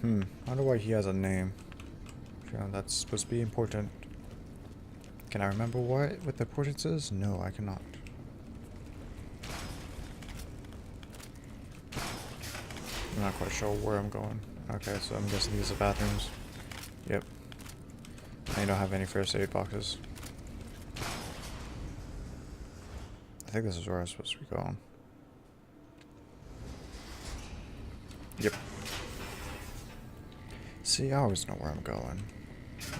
I wonder why he has a name. You know, that's supposed to be important. Can I remember what the importance is? No, I cannot. I'm not quite sure where I'm going. Okay, so I'm guessing these are bathrooms. Yep. I don't have any first aid boxes. I think this is where I'm supposed to be going. Yep. See, I always know where I'm going.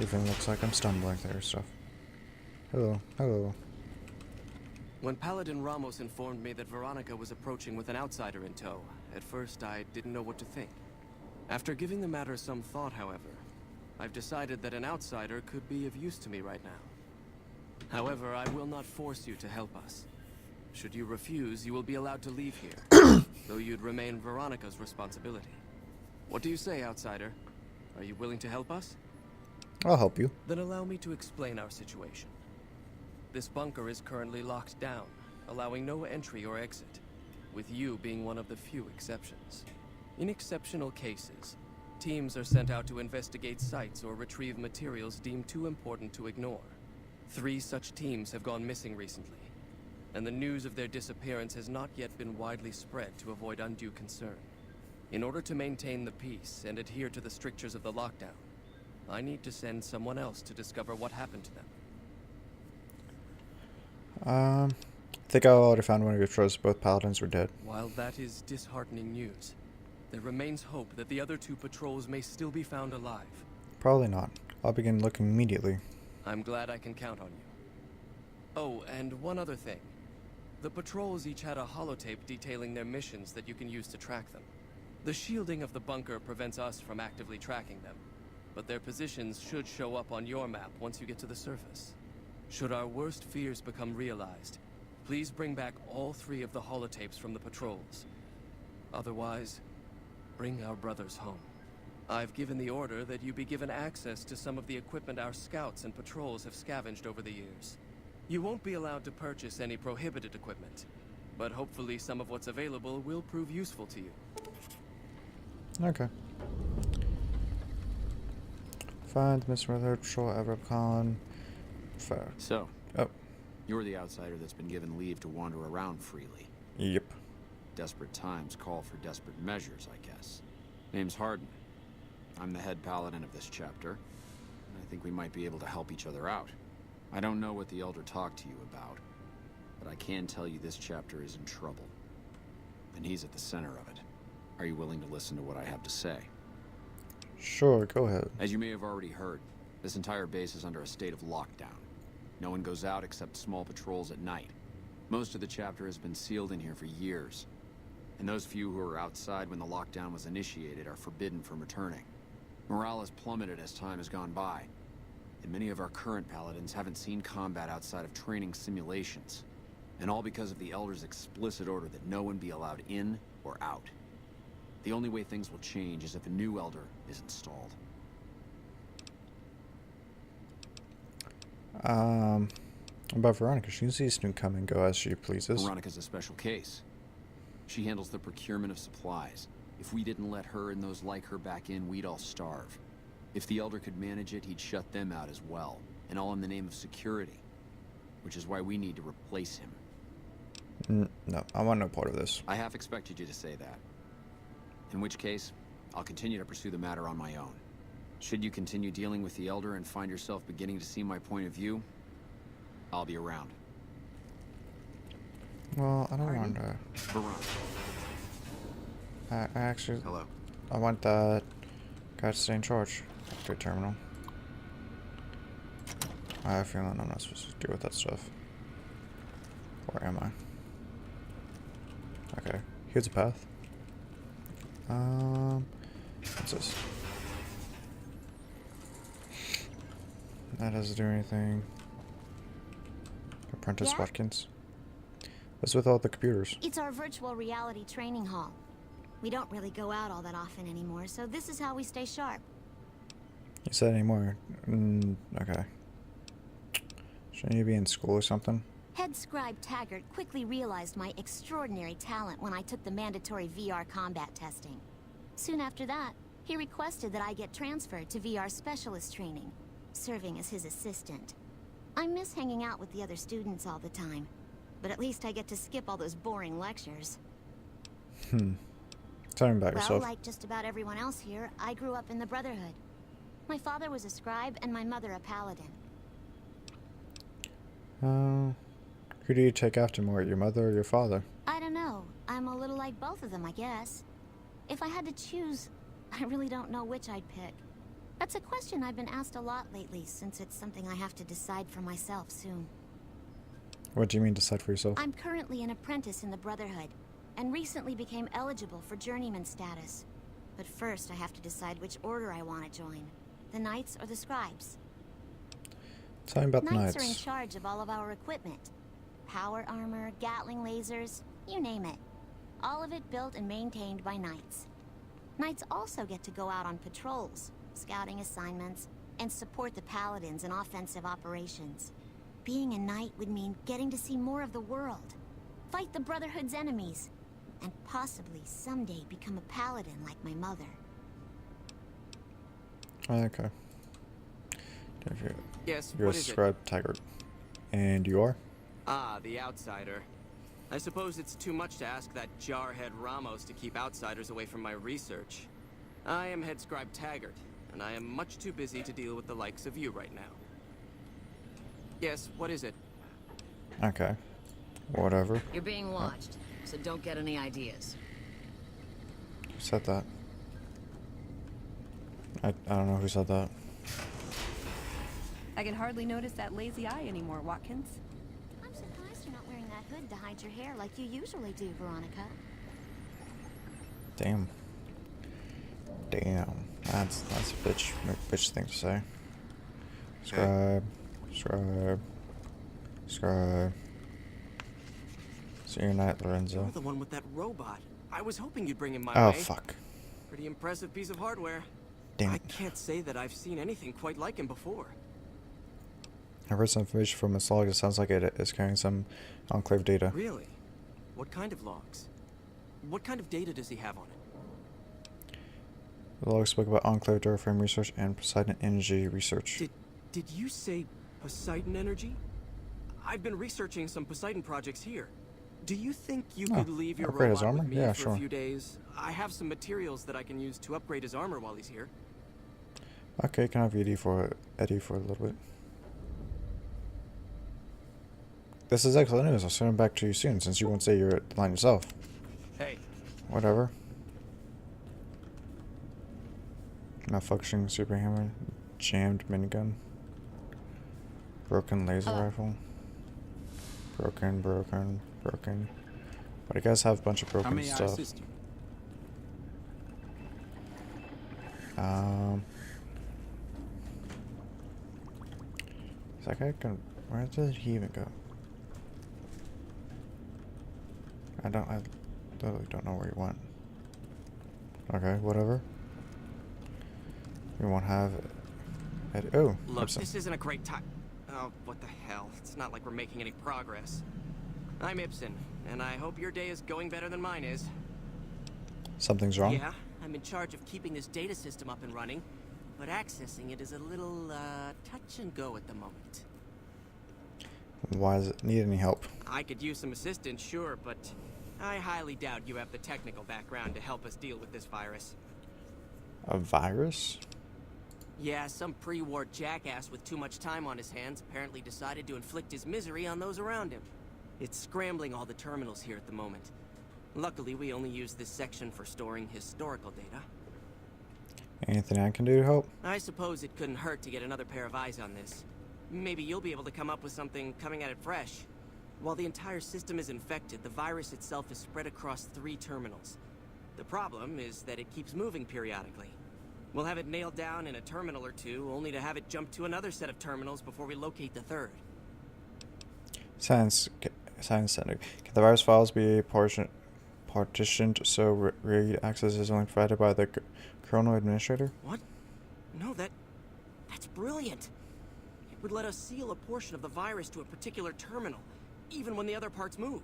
Even looks like I'm stumbling through stuff. Hello, hello. When Paladin Ramos informed me that Veronica was approaching with an outsider in tow, at first I didn't know what to think. After giving the matter some thought, however, I've decided that an outsider could be of use to me right now. However, I will not force you to help us. Should you refuse, you will be allowed to leave here, though you'd remain Veronica's responsibility. What do you say, outsider? Are you willing to help us? I'll help you. Then allow me to explain our situation. This bunker is currently locked down, allowing no entry or exit, with you being one of the few exceptions. In exceptional cases, teams are sent out to investigate sites or retrieve materials deemed too important to ignore. 3 such teams have gone missing recently, and the news of their disappearance has not yet been widely spread to avoid undue concern. In order to maintain the peace and adhere to the strictures of the lockdown, I need to send someone else to discover what happened to them. I think I already found one of your trolls. Both paladins were dead. While that is disheartening news, there remains hope that the other 2 patrols may still be found alive. Probably not. I'll begin looking immediately. I'm glad I can count on you. Oh, and one other thing. The patrols each had a holotape detailing their missions that you can use to track them. The shielding of the bunker prevents us from actively tracking them, but their positions should show up on your map once you get to the surface. Should our worst fears become realized, please bring back all 3 of the holotapes from the patrols. Otherwise, bring our brothers home. I've given the order that you be given access to some of the equipment our scouts and patrols have scavenged over the years. You won't be allowed to purchase any prohibited equipment, but hopefully some of what's available will prove useful to you. Okay. Find Mr. Mother Patrol at Repcon. Fair. So, Oh. you're the outsider that's been given leave to wander around freely. Yep. Desperate times call for desperate measures, I guess. Name's Hardin. I'm the head paladin of this chapter, and I think we might be able to help each other out. I don't know what the Elder talked to you about, but I can tell you this chapter is in trouble. And he's at the center of it. Are you willing to listen to what I have to say? Sure, go ahead. As you may have already heard, this entire base is under a state of lockdown. No one goes out except small patrols at night. Most of the chapter has been sealed in here for years, and those few who were outside when the lockdown was initiated are forbidden from returning. Morale has plummeted as time has gone by, and many of our current paladins haven't seen combat outside of training simulations, and all because of the Elder's explicit order that no one be allowed in or out. The only way things will change is if a new Elder is installed. About Veronica, she sees to come and go as she pleases. Veronica's a special case. She handles the procurement of supplies. If we didn't let her and those like her back in, we'd all starve. If the Elder could manage it, he'd shut them out as well, and all in the name of security. Which is why we need to replace him. No, I want no part of this. I half expected you to say that. In which case, I'll continue to pursue the matter on my own. Should you continue dealing with the Elder and find yourself beginning to see my point of view, I'll be around. Well, I don't want to. Veronica. I actually. Hello. I want that guy to stay in charge. Good terminal. I have a feeling I'm not supposed to deal with that stuff. Where am I? Okay, here's a path. What's this? That doesn't do anything. Apprentice Yeah? Watkins. What's with all the computers? It's our virtual reality training hall. We don't really go out all that often anymore, so this is how we stay sharp. You said anymore. Okay. Shouldn't you be in school or something? Head scribe Taggart quickly realized my extraordinary talent when I took the mandatory VR combat testing. Soon after that, He requested that I get transferred to VR specialist training, serving as his assistant. I miss hanging out with the other students all the time, but at least I get to skip all those boring lectures. Tell me about Well, yourself. like just about everyone else here, I grew up in the Brotherhood. My father was a scribe and my mother a paladin. Who do you take after more, your mother or your father? I don't know. I'm a little like both of them, I guess. If I had to choose, I really don't know which I'd pick. That's a question I've been asked a lot lately, since it's something I have to decide for myself soon. What do you mean decide for yourself? I'm currently an apprentice in the Brotherhood, and recently became eligible for journeyman status. But first I have to decide which order I want to join. The Knights or the Scribes? Tell me about the Knights are in Knights. charge of all of our equipment. Power armor, Gatling lasers, you name it. All of it built and maintained by Knights. Knights also get to go out on patrols, scouting assignments, and support the Paladins in offensive operations. Being a Knight would mean getting to see more of the world, fight the Brotherhood's enemies, and possibly someday become a Paladin like my mother. Okay. Yes, You're a what is it? scribe, Taggart. And you are? Ah, the outsider. I suppose it's too much to ask that jarhead Ramos to keep outsiders away from my research. I am head scribe Taggart, and I am much too busy to deal with the likes of you right now. Yes, what is it? Okay. Whatever. You're being watched, so don't get any ideas. Who said that? I don't know who said that. I can hardly notice that lazy eye anymore, Watkins. I'm surprised you're not wearing that hood to hide your hair like you usually do, Veronica. Damn. Damn. That's a bitch thing to say. Scribe. Scribe. Scribe. So you're not Lorenzo. You're the one with that robot. I was hoping you'd bring him my Oh, way. fuck. Pretty impressive piece of hardware. Damn I it. can't say that I've seen anything quite like him before. I've heard some information from his log. It sounds like it is carrying some Enclave data. Really? What kind of logs? What kind of data does he have on it? The log spoke about Enclave Duraframe research and Poseidon Energy research. Did you say Poseidon Energy? I've been researching some Poseidon projects here. Do you think you Oh, could leave your upgrade his robot with armor? me Yeah, for sure. a few days? I have some materials that I can use to upgrade his armor while he's here. Okay, can I have Eddie for a little bit? This is excellent news. I'll send him back to you soon, since you won't say you're at the line yourself. Hey, Whatever. Malfunctioning super hammer, jammed minigun, broken laser rifle, broken. But I guys have a bunch of broken stuff. assist you? Is that guy gonna? Where did he even go? I literally don't know where he went. Okay, whatever. We won't have it. Oh, look, Ibsen. this isn't a great time. Oh, what the hell? It's not like we're making any progress. I'm Ibsen, and I hope your day is going better than mine is. Something's wrong. Yeah, I'm in charge of keeping this data system up and running, but accessing it is a little, touch and go at the moment. Why does it need any help? I could use some assistance, sure, but I highly doubt you have the technical background to help us deal with this virus. A virus? Yeah, some pre-war jackass with too much time on his hands apparently decided to inflict his misery on those around him. It's scrambling all the terminals here at the moment. Luckily, we only use this section for storing historical data. Anything I can do to help? I suppose it couldn't hurt to get another pair of eyes on this. Maybe you'll be able to come up with something coming at it fresh. While the entire system is infected, the virus itself is spread across 3 terminals. The problem is that it keeps moving periodically. We'll have it nailed down in a terminal or 2, only to have it jump to another set of terminals before we locate the 3rd. Science Center. Can the virus files be partitioned so read access is only provided by the kernel administrator? What? No, that's brilliant. It would let us seal a portion of the virus to a particular terminal, even when the other parts move.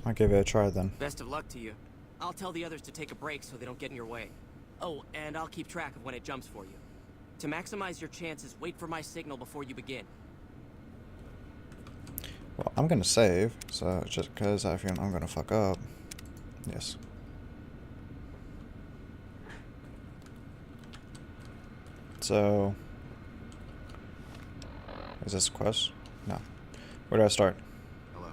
I'll give it a try then. Best of luck to you. I'll tell the others to take a break so they don't get in your way. Oh, and I'll keep track of when it jumps for you. To maximize your chances, wait for my signal before you begin. Well, I'm gonna save, so just because I feel I'm gonna fuck up. Yes. So, is this a quest? No. Where do I start? Hello.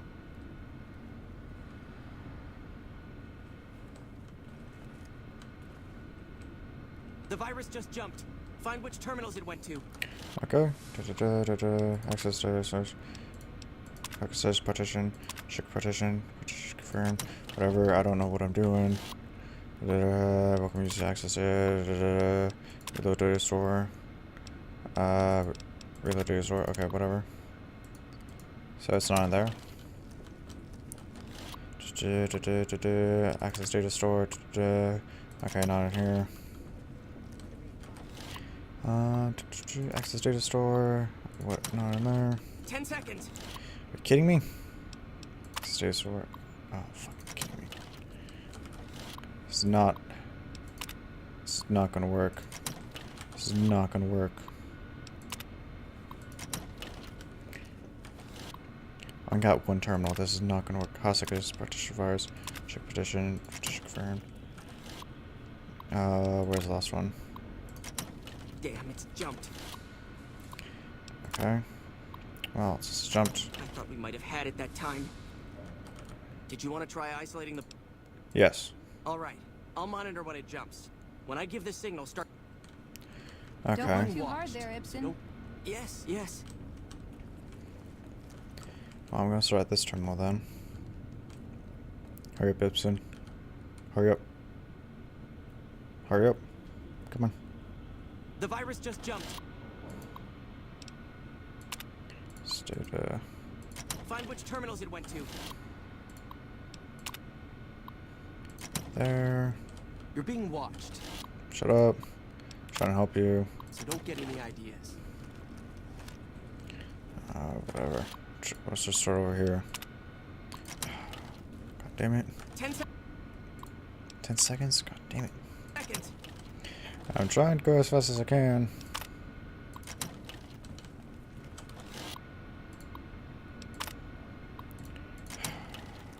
The virus just jumped. Find which terminals it went to. Okay. Access data source. Access partition. Check partition. Partition confirm. Whatever. I don't know what I'm doing. Welcome use access. Reload data store. Reload data store. Okay, whatever. So it's not in there. Access data store. Okay, not in here. Access data store. What? Not in there. 10 seconds. Are you kidding me? Access data store. Oh, fucking kidding me. This is not. This is not gonna work. This is not gonna work. I got one terminal. This is not gonna work. Hostages, partition virus, check partition, partition confirmed. Where's the last one? Damn, it's jumped. Okay. Well, it's jumped. I thought we might have had it that time. Did you want to try isolating the... Yes. Alright, I'll monitor when it jumps. When I give the signal, start... Don't work Okay. too hard there, Ibsen. Nope. Yes, yes. Well, I'm gonna start at this terminal then. Hurry up, Ibsen. Hurry up. Hurry up. Come on. The virus just jumped. Find which terminals it went to. There. You're being watched, Shut up. Trying to help you. so don't get any ideas. Whatever. Let's just start over here. God damn it. 10 seconds? God damn it. Seconds. I'm trying to go as fast as I can.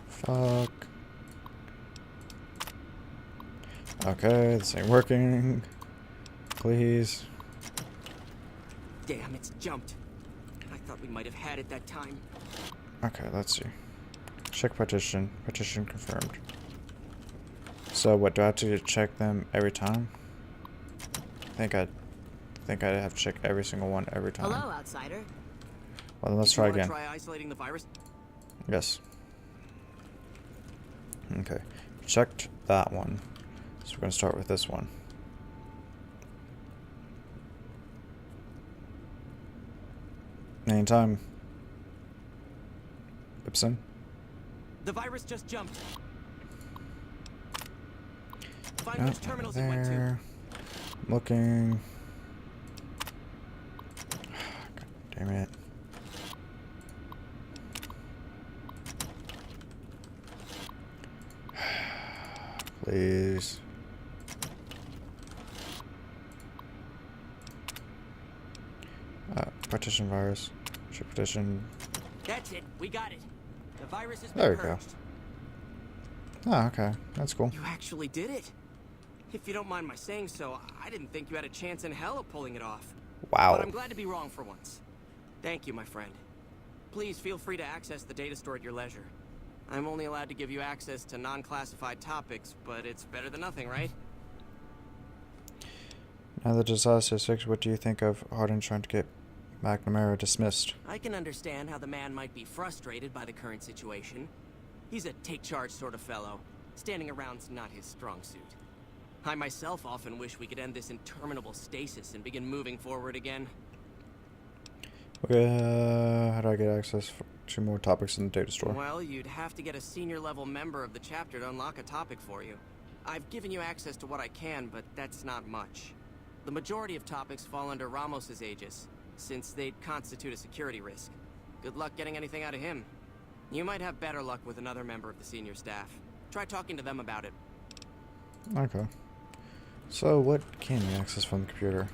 Fuck. Okay, this ain't working. Please. Damn, it's jumped. I thought we might have had it that time. Okay, let's see. Check partition. Partition confirmed. So what, do I have to check them every time? I think I'd have to check every single one every time. Hello, outsider. Well, then let's Did you try wanna again. Try isolating the virus. Yes. Okay. Checked that one. So we're gonna start with this one. Anytime. Ibsen. The virus just jumped. Find No, which terminals it went to. there. I'm looking. God damn it. Please. Partition virus. Check partition. That's it. We got it. The virus has There been we go. purged. Oh, okay. That's cool. You actually did it. If you don't mind my saying so, I didn't think you had a chance in hell of pulling it off. Wow. But I'm glad to be wrong for once. Thank you, my friend. Please feel free to access the data store at your leisure. I'm only allowed to give you access to non-classified topics, but it's better than nothing, right? Now that Disaster 6, what do you think of Hardin trying to get McNamara dismissed? I can understand how the man might be frustrated by the current situation. He's a take-charge sort of fellow. Standing around's not his strong suit. I myself often wish we could end this interminable stasis and begin moving forward again. Okay, how do I get access to more topics in the data store? Well, you'd have to get a senior-level member of the chapter to unlock a topic for you. I've given you access to what I can, but that's not much. The majority of topics fall under Ramos's aegis, since they'd constitute a security risk. Good luck getting anything out of him. You might have better luck with another member of the senior staff. Try talking to them about it. Okay. So what can you access from the computer?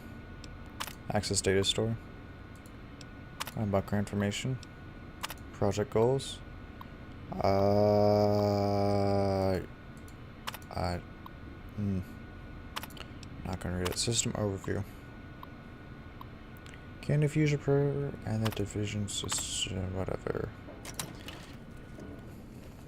Access data store. Bunker information. Project goals. Not gonna read it. System overview. Can diffuse your pro and the division system, whatever.